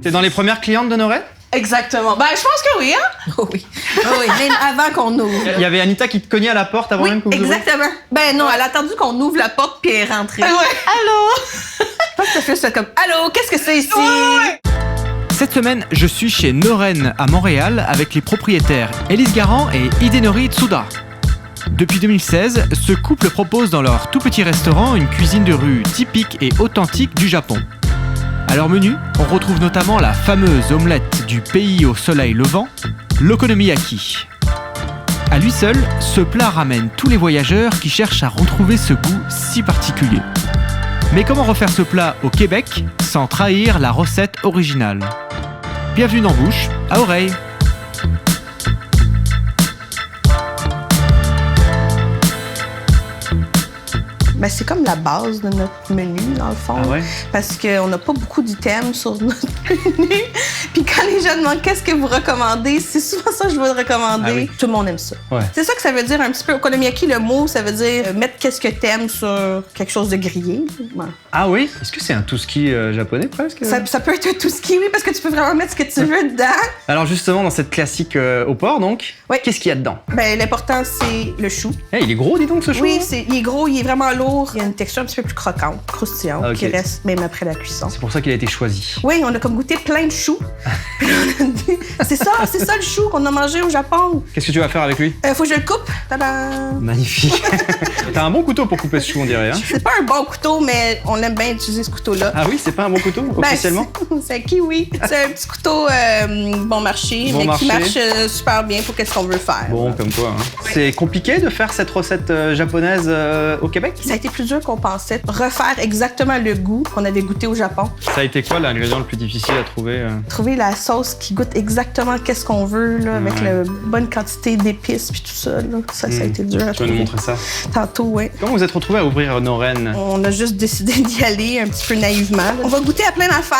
T'es dans les premières clientes de Noren? Exactement. Ben, je pense que oui, hein? Oh oui. Oh oui, même avant qu'on ouvre. Il y avait Anita qui te cognait à la porte avant même que vous ouvriez? Exactement. Ben non, elle a attendu qu'on ouvre la porte puis elle est rentrée. Ouais. Allô? Je pense que ça fait comme « Allô, qu'est-ce que c'est ici? » Cette semaine, je suis chez Noren à Montréal avec les propriétaires Élise Garand et Hidenori Tsuda. Depuis 2016, ce couple propose dans leur tout petit restaurant une cuisine de rue typique et authentique du Japon. À leur menu, on retrouve notamment la fameuse omelette du pays au soleil levant, l'okonomiyaki. À lui seul, ce plat ramène tous les voyageurs qui cherchent à retrouver ce goût si particulier. Mais comment refaire ce plat au Québec sans trahir la recette originale? Bienvenue dans Bouche à oreille. Ben, c'est comme la base de notre menu, dans le fond. Ah ouais? Parce qu'on n'a pas beaucoup d'items sur notre menu. Puis quand les gens demandent qu'est-ce que vous recommandez, c'est souvent ça que je vais recommander. Ah oui. Tout le monde aime ça. Ouais. C'est ça que ça veut dire un petit peu. Okonomiyaki, le mot, ça veut dire mettre qu'est-ce que t'aimes sur quelque chose de grillé. Ouais. Ah oui? Est-ce que c'est un tout-ski japonais presque? Ça peut être tout ce qui, oui, parce que tu peux vraiment mettre ce que tu veux dedans. Alors justement, dans cette classique au porc, donc, Oui. qu'est-ce qu'il y a dedans? Ben, l'important, c'est le chou. Eh, il est gros, dis donc, ce chou. Oui, il est gros, il est vraiment lourd. Il y a une texture un petit peu plus croquante, croustillante, Ah, ok. qui reste même après la cuisson. C'est pour ça qu'il a été choisi. Oui, on a comme goûté plein de choux. Puis on a dit, c'est ça le chou qu'on a mangé au Japon. Qu'est-ce que tu vas faire avec lui? Faut que je le coupe. Tadam! Magnifique. T'as un bon couteau pour couper ce chou, on dirait. Hein? C'est pas un bon couteau, mais on aime bien utiliser ce couteau-là. Ah oui, c'est pas un bon couteau, Ben, officiellement? c'est un kiwi. C'est un petit couteau bon marché, Bon mais marché. qui marche super bien pour qu'est-ce qu'on veut faire. Bon, comme quoi. Hein. C'est compliqué de faire cette recette japonaise au Québec? Ça a été plus dur qu'on pensait. Refaire exactement le goût qu'on avait goûté au Japon. Ça a été quoi l'ingrédient le plus difficile à trouver? Trouver la sauce qui goûte exactement qu'est-ce qu'on veut, là, avec Ouais. la bonne quantité d'épices puis tout ça. Là. Ça a été dur à Tu vas trouver. nous montrer ça. Tantôt, oui. Comment vous êtes retrouvé à ouvrir Noren? On a juste décidé d'y aller un petit peu naïvement. Là. On va goûter à plein d'affaires,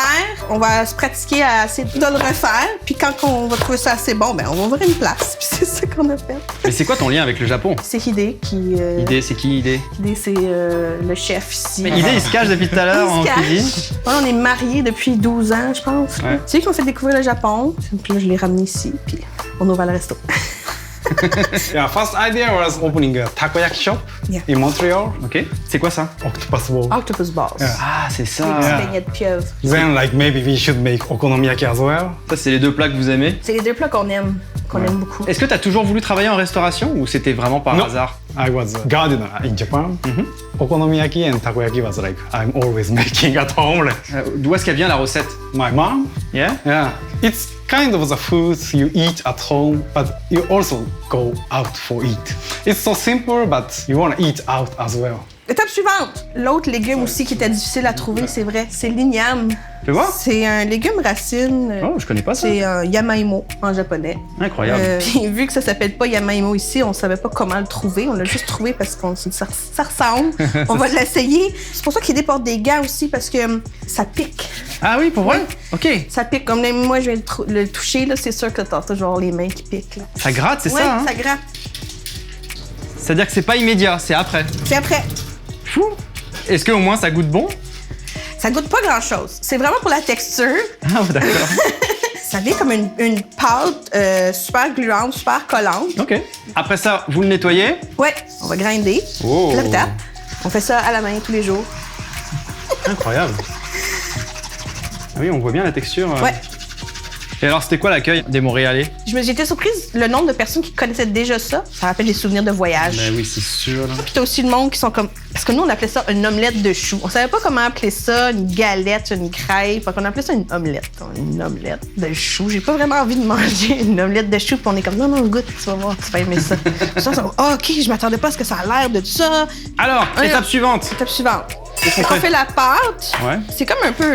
on va se pratiquer à essayer de le refaire, puis quand on va trouver ça assez bon, ben on va ouvrir une place. Puis c'est ça qu'on a fait. Mais c'est quoi ton lien avec le Japon? C'est Hidé qui... Idée, c'est qui Idée? Hidé, c'est le chef ici. Mais Idée, il se cache depuis tout à l'heure en Il se cache. cuisine. Ouais, on est mariés depuis 12 ans, je pense. Ouais. C'est eux qui m'ont fait découvrir le Japon. Puis là, je l'ai ramené ici, puis on ouvre le resto. Yeah, first idea was opening a takoyaki shop Yeah. in Montreal, Ok. C'est quoi ça? octopus bowl. Octopus balls. Yeah. Ah, c'est ça. Des petits Yeah. beignets de pieuvre. Then like maybe we should make okonomiyaki as well. Ça, c'est les deux plats que vous aimez. C'est les deux plats qu'on aime beaucoup. Est-ce que t'as toujours voulu travailler en restauration ou c'était vraiment par Non. hasard? I was a gardener in Japan. Okonomiyaki and takoyaki was like I'm always making at home. Like, D'où est-ce qu'elle vient la recette? my mom, Yeah? yeah, it's kind of the food you eat at home, but you also go out for eat. It's so simple, but you want to eat out as well. Étape suivante. L'autre légume aussi qui était difficile à trouver, c'est vrai, c'est l'igname. Fais voir. C'est un légume racine. Oh, je connais pas ça. C'est un yamaimo en japonais. Incroyable. Puis vu que ça s'appelle pas yamaimo ici, on savait pas comment le trouver. On l'a juste trouvé parce qu'on s'est dit ça ressemble. On va l'essayer. C'est pour ça qu'il déporte des gants aussi parce que ça pique. Ah oui, pour vrai? Ok. Ça pique. Comme même moi, je vais le toucher, là, c'est sûr que t'as toujours les mains qui piquent. Là. Ça gratte, c'est Ouais, ça, hein? ça gratte. C'est-à-dire que c'est pas immédiat, c'est après. C'est après. Fou. Est-ce qu'au moins ça goûte bon? Ça goûte pas grand-chose. C'est vraiment pour la texture. Ah, d'accord. Ça vient comme une pâte super gluante, super collante. Ok. Après ça, vous le nettoyez? Ouais, on va grinder. Oh. La patate. On fait ça à la main tous les jours. Incroyable. Ah oui, on voit bien la texture. Ouais. Et alors, c'était quoi l'accueil des Montréalais? J'étais surprise le nombre de personnes qui connaissaient déjà ça. Ça rappelle des souvenirs de voyage. Ben oui, c'est sûr. Là. Puis t'as aussi le monde qui sont comme... Parce que nous, on appelait ça une omelette de choux. On savait pas comment appeler ça, une galette, une crêpe. Fait qu'on appelait ça une omelette. Une omelette de choux. J'ai pas vraiment envie de manger une omelette de choux. Puis on est comme, non, goûte, tu vas voir, tu vas aimer ça. OK, je m'attendais pas à ce que ça a l'air de ça. Alors, Ouais. étape suivante. Étape suivante. Qu'est-ce qu'on On fait? fait la pâte. Ouais. C'est comme un peu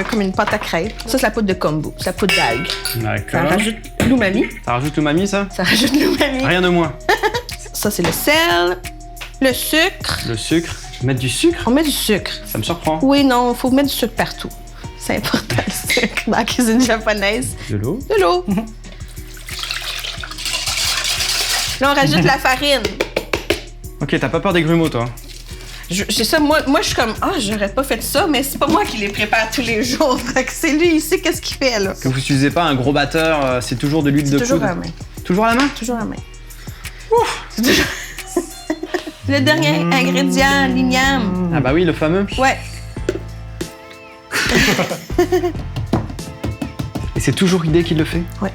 comme une pâte à crêpes. Ça, c'est la poudre de kombu. C'est la poudre d'algue. Ça D'accord. rajoute l'umami. Ça rajoute l'umami, ça? Ça rajoute l'umami. Rien de moins. Ça, c'est le sel, le sucre. Le sucre. Mettre du sucre? On met du sucre. Ça me surprend. Oui, non, il faut mettre du sucre partout. C'est important, le sucre, dans la cuisine japonaise. De l'eau. De l'eau. Là, on rajoute la farine. Ok, t'as pas peur des grumeaux, toi? C'est ça, moi je suis comme, j'aurais pas fait ça, mais c'est pas moi qui les prépare tous les jours. Fait que c'est lui, il sait qu'est-ce qu'il fait, là. Quand vous n'utilisez pas un gros batteur, c'est toujours de l'huile de Toujours coude. à la main. Toujours à la main? Toujours à la main. Ouf! C'est toujours... Le dernier ingrédient, l'igname. Ah bah oui, le fameux. Ouais. Et c'est toujours Idée qui le fait? Ouais.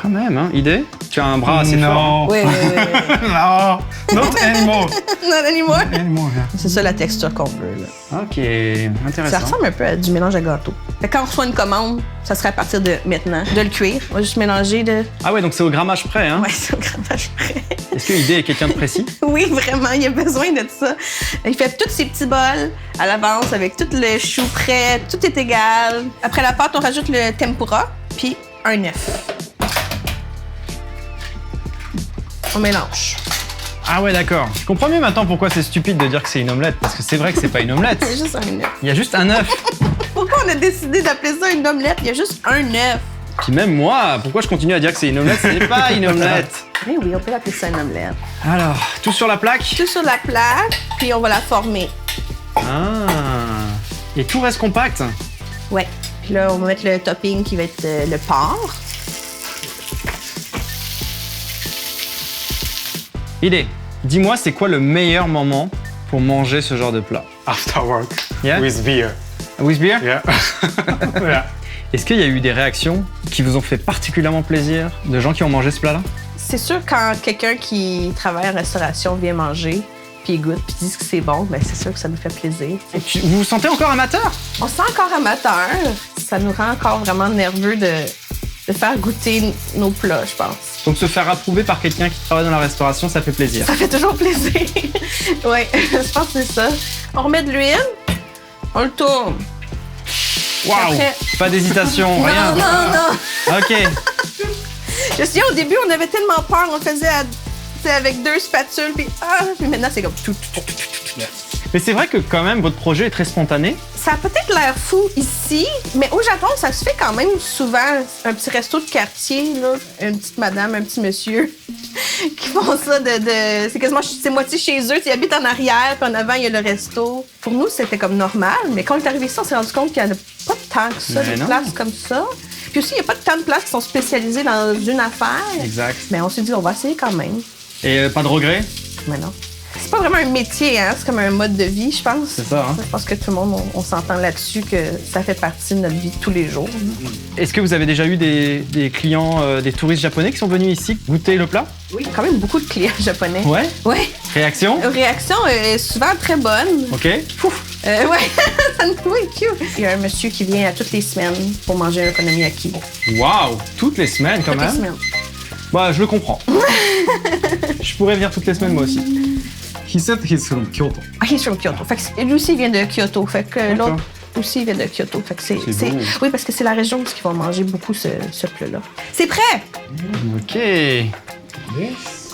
Quand même, hein, Idée? Tu as un bras assez fort. No. Ouais. No, not anymore. Non, anymore. Anymore, yeah. C'est ça la texture qu'on veut, là. Ok, Ça intéressant. ressemble un peu à du mélange à gâteau. Fait que quand on reçoit une commande, ça serait à partir de maintenant, de le cuire. On va juste mélanger de... Ah ouais, donc c'est au grammage près, hein? Ouais, c'est au grammage près. Est-ce que Idée est quelqu'un de précis? Oui, vraiment, il a besoin de ça. Il fait tous ses petits bols à l'avance avec tout le chou prêt, tout est égal. Après la pâte, on rajoute le tempura, puis un œuf. On mélange. Ah ouais, d'accord. Je comprends mieux maintenant pourquoi c'est stupide de dire que c'est une omelette, parce que c'est vrai que c'est pas une omelette. C'est juste un œuf. Il y a juste un œuf. Pourquoi on a décidé d'appeler ça une omelette? Il y a juste un œuf. Puis même moi, pourquoi je continue à dire que c'est une omelette? Ce n'est pas une omelette. Mais oui, on peut l'appeler ça une omelette. Alors, tout sur la plaque? Tout sur la plaque, puis on va la former. Ah. Et tout reste compact? Ouais. Puis là, on va mettre le topping qui va être le porc. Idée, dis-moi, c'est quoi le meilleur moment pour manger ce genre de plat? After work, Yeah? with beer. With beer? Yeah. Yeah. Est-ce qu'il y a eu des réactions qui vous ont fait particulièrement plaisir de gens qui ont mangé ce plat-là? C'est sûr, quand quelqu'un qui travaille en restauration vient manger, puis il goûte, puis dit que c'est bon, ben c'est sûr que ça nous fait plaisir. Vous vous sentez encore amateur? On se sent encore amateur. Ça nous rend encore vraiment nerveux de faire goûter nos plats, je pense. Donc se faire approuver par quelqu'un qui travaille dans la restauration, ça fait plaisir. Ça fait toujours plaisir. Oui, je pense que c'est ça. On remet de l'huile, on le tourne. Waouh! Après- Pas d'hésitation, rien. Non. Ok. Je me souviens, au début, on avait tellement peur, on faisait avec 2 spatules, puis maintenant, c'est comme tout. Mais c'est vrai que quand même, votre projet est très spontané. Ça a peut-être l'air fou ici, mais au Japon, ça se fait quand même souvent. Un petit resto de quartier, là, une petite madame, un petit monsieur, qui font ça c'est quasiment, c'est moitié chez eux. Ils habitent en arrière, puis en avant, il y a le resto. Pour nous, c'était comme normal, mais quand on est arrivé ici, on s'est rendu compte qu'il n'y en a pas tant que ça, Mais de non. places comme ça. Puis aussi, il n'y a pas tant de places qui sont spécialisées dans une affaire. Exact. Mais on s'est dit, on va essayer quand même. Et pas de regret? Mais non. C'est pas vraiment un métier, hein? C'est comme un mode de vie, je pense. C'est ça, hein? Je pense que tout le monde, on s'entend là-dessus que ça fait partie de notre vie de tous les jours. Est-ce que vous avez déjà eu des clients, des touristes japonais qui sont venus ici goûter le plat? Oui, quand même beaucoup de clients japonais. Ouais. Ouais. Réaction? Réaction est souvent très bonne. Ok. Pouf. Ouais, ça nous oui, cute. Il y a un monsieur qui vient à toutes les semaines pour manger un okonomiyaki. Waouh! Toutes les semaines quand Toutes les même? semaines. Bah, je le comprends. Je pourrais venir toutes les semaines moi aussi. He said he's from Kyoto. Ah, il est from Kyoto. Fait que lui aussi, il vient de Kyoto. Fait que l'autre aussi, il vient de Kyoto. Fait que c'est beau. oui, parce que c'est la région où ils vont manger beaucoup ce plat-là. C'est prêt! Ok.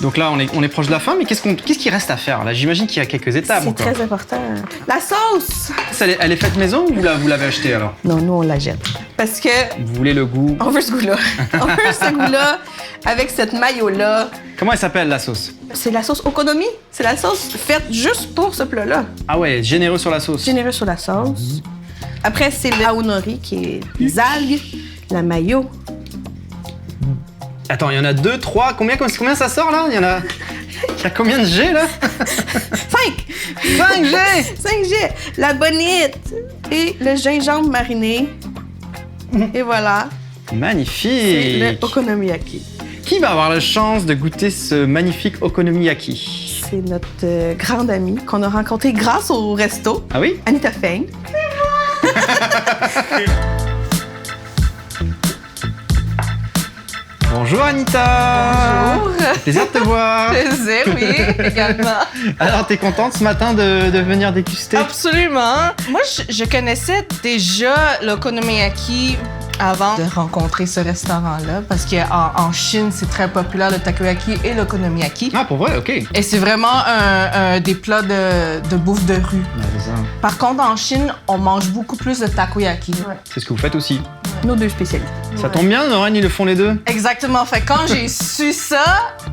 Donc là, on est proche de la fin, mais qu'est-ce qu'il reste à faire là? J'imagine qu'il y a quelques étapes C'est encore. très important. La sauce! Elle est faite maison ou vous l'avez achetée alors? Non, nous, on la jette. Parce que Vous voulez le goût? on veut ce goût-là. On veut ce goût-là avec cette mayo-là. Comment elle s'appelle la sauce? C'est la sauce okonomi. C'est la sauce faite juste pour ce plat-là. Ah ouais, généreux sur la sauce. Généreux sur la sauce. Après, c'est le aonori qui est les algues, la mayo. Attends, il y en a 2, 3, combien ça sort là? Il y a combien de G là? 5! 5 G! 5 G! La bonite et le gingembre mariné. Et voilà, c'est Magnifique! le okonomiyaki. Qui va avoir la chance de goûter ce magnifique okonomiyaki? C'est notre grande amie qu'on a rencontrée grâce au resto, Ah oui? Anita Feng. Bonjour Anita! Bonjour. Plaisir de te voir! Plaisir, oui, également. Alors, t'es contente ce matin de venir déguster? Absolument. Moi, je connaissais déjà l'okonomiyaki avant de rencontrer ce restaurant-là, parce qu'en Chine, c'est très populaire le takoyaki et l'okonomiyaki. Ah, pour vrai? Ok. Et c'est vraiment un des plats de bouffe de rue. Ouais, c'est ça. Par contre, en Chine, on mange beaucoup plus de takoyaki. C'est ce que vous faites aussi. Nos deux spécialités. Ça tombe bien, Lorraine, ils le font les deux. Exactement. Fait que quand j'ai su ça,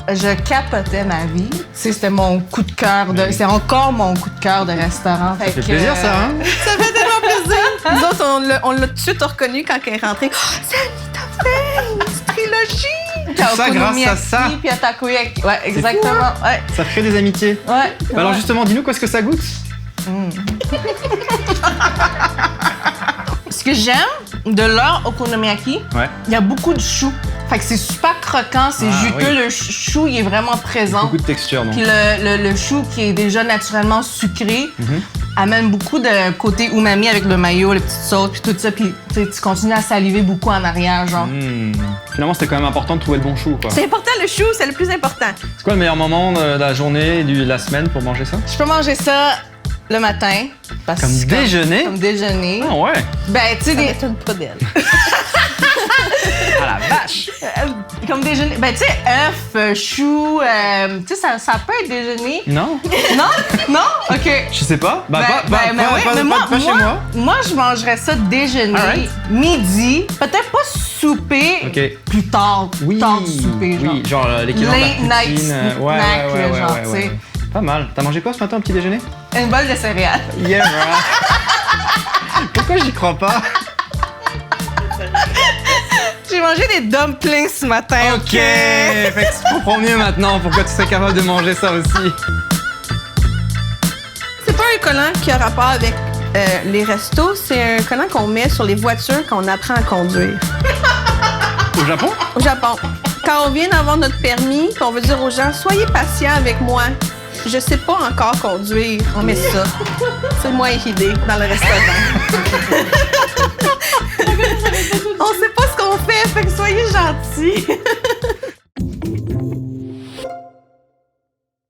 je capotais ma vie. C'était mon coup de cœur. C'est encore mon coup de cœur de restaurant. Ça fait plaisir, ça, hein? Ça fait tellement plaisir. Nous autres, on l'a tout de suite reconnu quand elle est rentrée. Oh, c'est Anita Faye! Trilogie! Puis à Ça, grâce à okonomiyaki, ça. Puis à takoyaki. Ouais, exactement. Ouais. Ça crée des amitiés. Ouais. Bah alors justement, dis-nous qu'est-ce que ça goûte? Ce que j'aime de leur okonomiyaki, Ouais. il y a beaucoup de choux. Fait que c'est super croquant, c'est juteux. oui. Le chou, il est vraiment présent. Beaucoup de texture, donc. Puis le chou qui est déjà naturellement sucré amène beaucoup de côté umami avec le mayo, les petites sauces, puis tout ça. Puis tu continues à saliver beaucoup en arrière, genre. Finalement, c'était quand même important de trouver le bon chou, quoi. C'est important, le chou, c'est le plus important. C'est quoi le meilleur moment de la journée et de la semaine pour manger ça? Je peux manger ça le matin. Parce que Comme c'est déjeuner? Comme déjeuner. Ah ouais! Ben, tu sais, Ça des... m'étonne pas d'elle. Ah la vache! comme déjeuner. Ben, tu sais, œufs, choux, tu sais, ça peut être déjeuner. Non? Non? Non? OK. Je sais pas. Bah, Ben, pas, ouais, pas- mais pas- pas chez moi. Moi, je mangerais ça déjeuner, Alright. midi, peut-être pas souper, Ok. plus tard, Oui, tard du souper, genre. oui, genre l'équivalent de la Late night poutine. snack, là, genre, tu sais. Pas mal. T'as mangé quoi ce matin au petit déjeuner? Une bolle de céréales. Yeah, right. Pourquoi j'y crois pas? J'ai mangé des dumplings ce matin, Ok! Fait que tu comprends mieux maintenant pourquoi tu serais capable de manger ça aussi. C'est pas un collant qui a rapport avec les restos, c'est un collant qu'on met sur les voitures quand on apprend à conduire. Au Japon? Au Japon. Quand on vient d'avoir notre permis, puis on veut dire aux gens, soyez patients avec moi. Je sais pas encore conduire. On met ça. C'est moi et Hidé dans le restaurant. On sait pas ce qu'on fait, fait que soyez gentils.